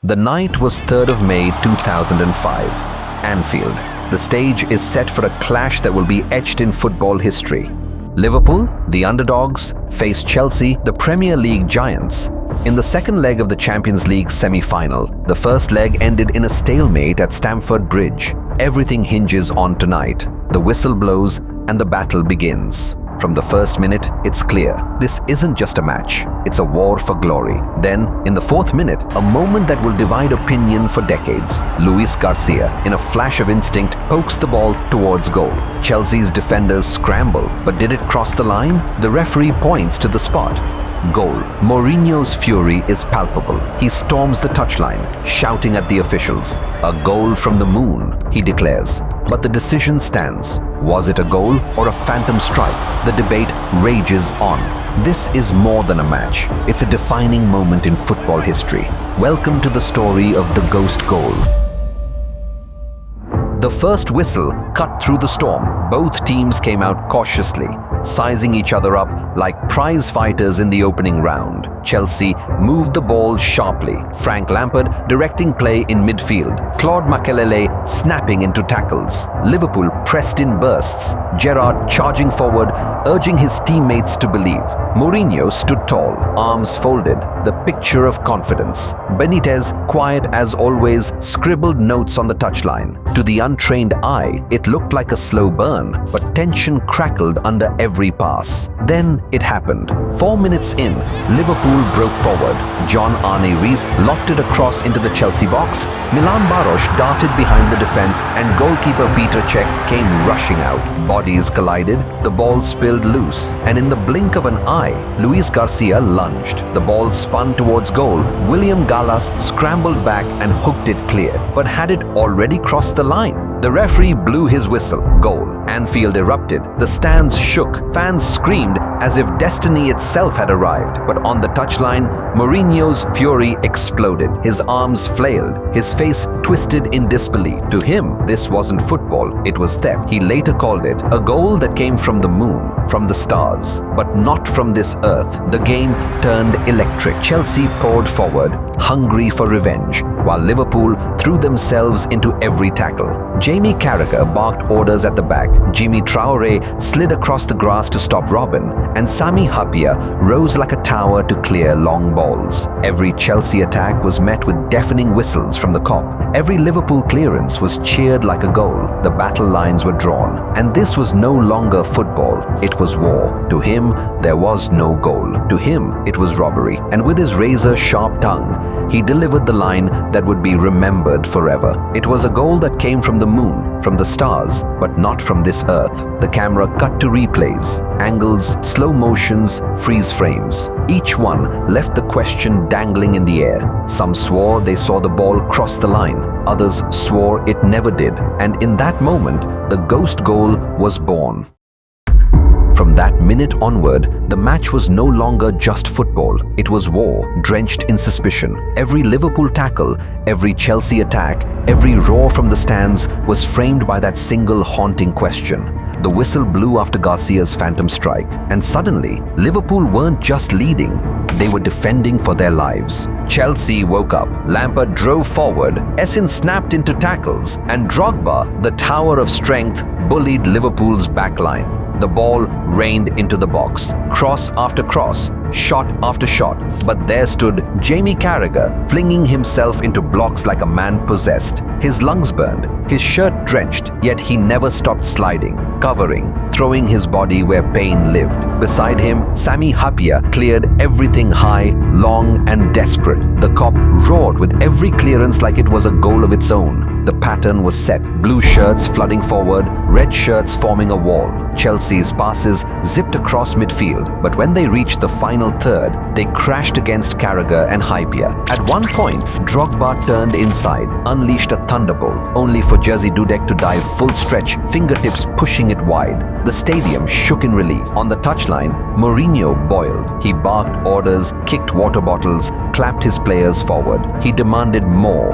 The night was 3rd of May 2005. Anfield. The stage is set for a clash that will be etched in football history. Liverpool, the underdogs, face Chelsea, the Premier League giants. In the second leg of the Champions League semi-final, the first leg ended in a stalemate at Stamford Bridge. Everything hinges on tonight. The whistle blows and the battle begins. From the first minute, it's clear. This isn't just a match. It's a war for glory. Then, in the 4th minute, a moment that will divide opinion for decades. Luis Garcia, in a flash of instinct, pokes the ball towards goal. Chelsea's defenders scramble, but did it cross the line? The referee points to the spot. Goal. Mourinho's fury is palpable. He storms the touchline, shouting at the officials. A goal from the moon, he declares. But the decision stands. Was it a goal or a phantom strike? The debate rages on. This is more than a match. It's a defining moment in football history. Welcome to the story of the Ghost Goal. The first whistle cut through the storm. Both teams came out cautiously, sizing each other up like prize fighters in the opening round. Chelsea moved the ball sharply. Frank Lampard directing play in midfield. Claude Makelele snapping into tackles. Liverpool pressed in bursts. Gerrard charging forward, urging his teammates to believe. Mourinho stood tall, arms folded, the picture of confidence. Benitez, quiet as always, scribbled notes on the touchline. To the untrained eye, it looked like a slow burn, but tension crackled under every pass. Then it happened. 4 minutes in, Liverpool broke forward. John Arne Riis lofted a cross into the Chelsea box. Milan Baros darted behind the defense and goalkeeper Peter Cech came rushing out. Bodies collided, the ball spilled loose, and in the blink of an eye, Luis Garcia lunged. The ball spun towards goal. William Gallas scrambled back and hooked it clear. But had it already crossed the line? The referee blew his whistle. Goal. Anfield erupted. The stands shook. Fans screamed as if destiny itself had arrived. But on the touchline, Mourinho's fury exploded. His arms flailed. His face twisted in disbelief. To him, this wasn't football. It was theft. He later called it a goal that came from the moon, from the stars, but not from this earth. The game turned electric. Chelsea poured forward, hungry for revenge, while Liverpool threw themselves into every tackle. Jamie Carragher barked orders at the back. Jimmy Traoré slid across the grass to stop Robin, and Sami Hyypiä rose like a tower to clear long balls. Every Chelsea attack was met with deafening whistles from the Kop. Every Liverpool clearance was cheered like a goal. The battle lines were drawn, and this was no longer football. It was war. To him, there was no goal. To him, it was robbery. And with his razor-sharp tongue, he delivered the line that would be remembered forever. It was a goal that came from the moon, from the stars, but not from this earth. The camera cut to replays, angles, slow motions, freeze frames. Each one left the question dangling in the air. Some swore they saw the ball cross the line. Others swore it never did. And in that moment, the Ghost Goal was born. From that minute onward, the match was no longer just football. It was war, drenched in suspicion. Every Liverpool tackle, every Chelsea attack, every roar from the stands was framed by that single haunting question. The whistle blew after Garcia's phantom strike, and suddenly, Liverpool weren't just leading, they were defending for their lives. Chelsea woke up. Lampard drove forward. Essien snapped into tackles, and Drogba, the tower of strength, bullied Liverpool's backline. The ball rained into the box. Cross after cross, shot after shot. But there stood Jamie Carragher, flinging himself into blocks like a man possessed. His lungs burned, his shirt drenched, yet he never stopped sliding, covering, throwing his body where pain lived. Beside him, Sami Hyypiä cleared everything high, long and desperate. The Kop roared with every clearance like it was a goal of its own. The pattern was set, blue shirts flooding forward, red shirts forming a wall. Chelsea's passes zipped across midfield, but when they reached the final third, they crashed against Carragher and Hyypiä. At one point, Drogba turned inside, unleashed a thunderbolt, only for Jerzy Dudek to dive full stretch, fingertips pushing it wide. The stadium shook in relief. On the touchline, Mourinho boiled. He barked orders, kicked water bottles, clapped his players forward. He demanded more,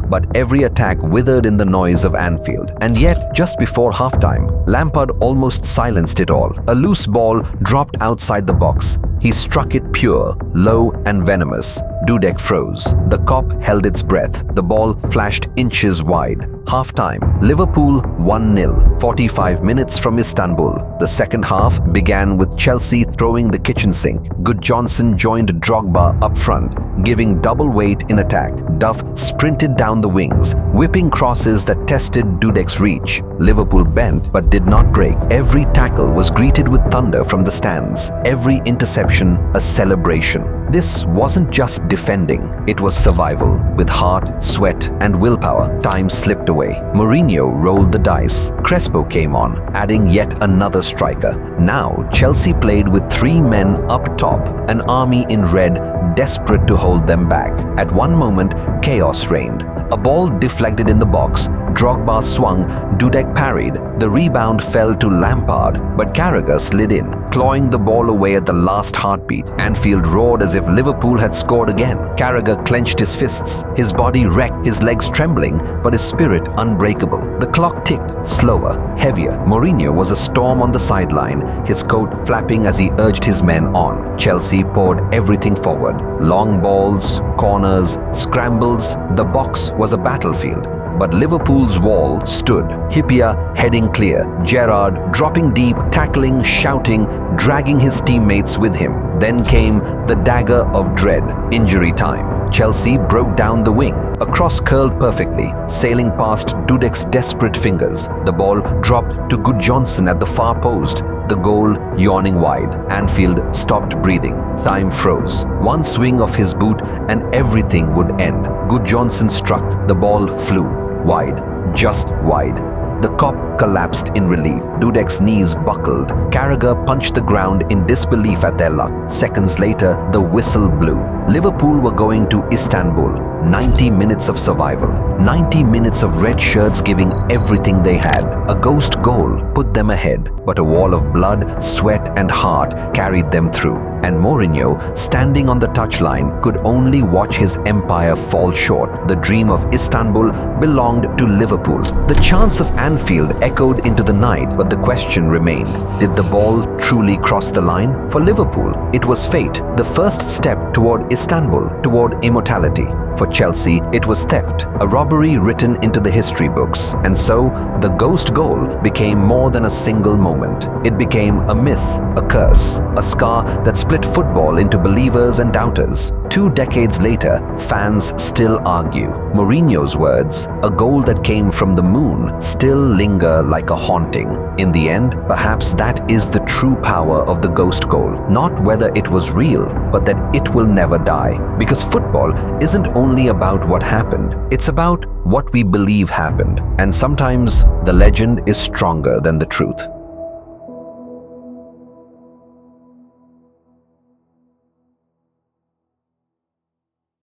but every attack withered in the noise of Anfield. And yet, just before halftime, Lampard almost silenced it all. A loose ball dropped outside the box. He struck it pure, low and venomous. Dudek froze. The cop held its breath. The ball flashed inches wide. Half-time, Liverpool 1-0, 45 minutes from Istanbul. The second half began with Chelsea throwing the kitchen sink. Gudjohnsen joined Drogba up front, giving double weight in attack. Duff sprinted down the wings, whipping crosses that tested Dudek's reach. Liverpool bent but did not break. Every tackle was greeted with thunder from the stands. Every interception a celebration. This wasn't just defending, it was survival. With heart, sweat, and willpower, time slipped away. Mourinho rolled the dice. Crespo came on, adding yet another striker. Now, Chelsea played with 3 men up top, an army in red, desperate to hold them back. At one moment, chaos reigned. A ball deflected in the box. Drogba swung, Dudek parried. The rebound fell to Lampard, but Carragher slid in, clawing the ball away at the last heartbeat. Anfield roared as if Liverpool had scored again. Carragher clenched his fists, his body wrecked, his legs trembling, but his spirit unbreakable. The clock ticked, slower, heavier. Mourinho was a storm on the sideline, his coat flapping as he urged his men on. Chelsea poured everything forward. Long balls, corners, scrambles. The box was a battlefield. But Liverpool's wall stood. Hyypiä heading clear, Gerrard dropping deep, tackling, shouting, dragging his teammates with him. Then came the dagger of dread, injury time. Chelsea broke down the wing. A cross curled perfectly, sailing past Dudek's desperate fingers. The ball dropped to Gudjohnsen at the far post. The goal yawning wide. Anfield stopped breathing. Time froze. One swing of his boot and everything would end. Gudjohnsen struck. The ball flew. Wide. Just wide. The cop collapsed in relief. Dudek's knees buckled. Carragher punched the ground in disbelief at their luck. Seconds later, the whistle blew. Liverpool were going to Istanbul. 90 minutes of survival. 90 minutes of red shirts giving everything they had. A ghost goal put them ahead, but a wall of blood, sweat and heart carried them through. And Mourinho, standing on the touchline, could only watch his empire fall short. The dream of Istanbul belonged to Liverpool. The chants of Anfield echoed into the night, but the question remained. Did the ball truly cross the line? For Liverpool, it was fate, the first step toward Istanbul, toward immortality. For Chelsea, it was theft, a robbery written into the history books. And so, the ghost goal became more than a single moment. It became a myth, a curse, a scar that split football into believers and doubters. 2 decades later, fans still argue. Mourinho's words, a goal that came from the moon, still linger like a haunting. In the end, perhaps that is the true power of the ghost goal. Not whether it was real, but that it will never die. Because football isn't only about what happened, it's about what we believe happened. And sometimes the legend is stronger than the truth.